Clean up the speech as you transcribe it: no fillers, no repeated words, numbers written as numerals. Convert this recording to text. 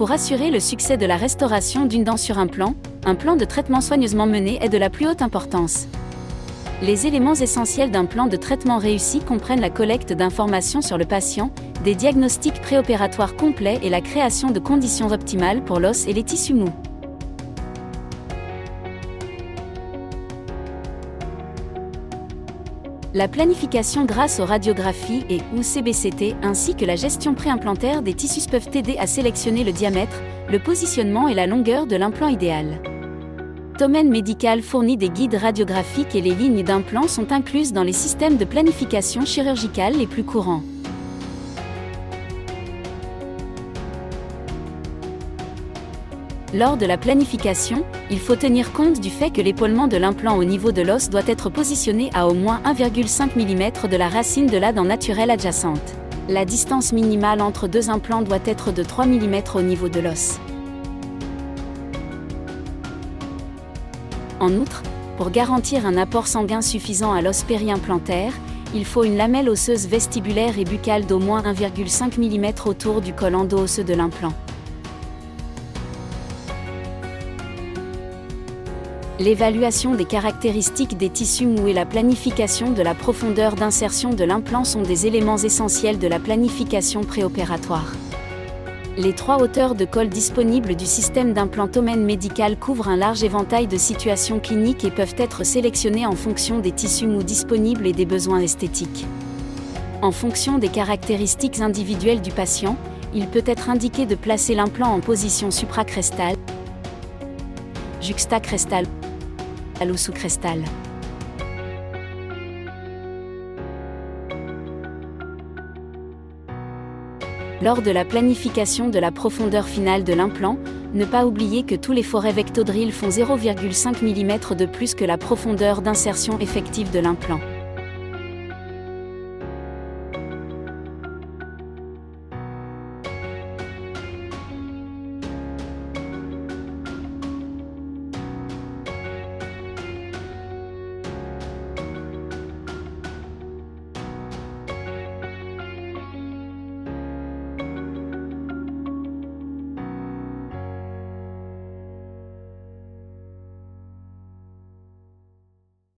Pour assurer le succès de la restauration d'une dent sur un plan de traitement soigneusement mené est de la plus haute importance. Les éléments essentiels d'un plan de traitement réussi comprennent la collecte d'informations sur le patient, des diagnostics préopératoires complets et la création de conditions optimales pour l'os et les tissus mous. La planification grâce aux radiographies et/ou CBCT ainsi que la gestion préimplantaire des tissus peuvent aider à sélectionner le diamètre, le positionnement et la longueur de l'implant idéal. Tomen Medical fournit des guides radiographiques et les lignes d'implant sont incluses dans les systèmes de planification chirurgicale les plus courants. Lors de la planification, il faut tenir compte du fait que l'épaulement de l'implant au niveau de l'os doit être positionné à au moins 1,5 mm de la racine de la dent naturelle adjacente. La distance minimale entre deux implants doit être de 3 mm au niveau de l'os. En outre, pour garantir un apport sanguin suffisant à l'os périimplantaire, il faut une lamelle osseuse vestibulaire et buccale d'au moins 1,5 mm autour du col endo-osseux de l'implant. L'évaluation des caractéristiques des tissus mous et la planification de la profondeur d'insertion de l'implant sont des éléments essentiels de la planification préopératoire. Les 3 hauteurs de col disponibles du système d'implant Tomen Medical couvrent un large éventail de situations cliniques et peuvent être sélectionnées en fonction des tissus mous disponibles et des besoins esthétiques. En fonction des caractéristiques individuelles du patient, il peut être indiqué de placer l'implant en position supracrestale, juxtacrestale ou sous-crestale. Lors de la planification de la profondeur finale de l'implant, ne pas oublier que tous les forets Vectodrill font 0,5 mm de plus que la profondeur d'insertion effective de l'implant.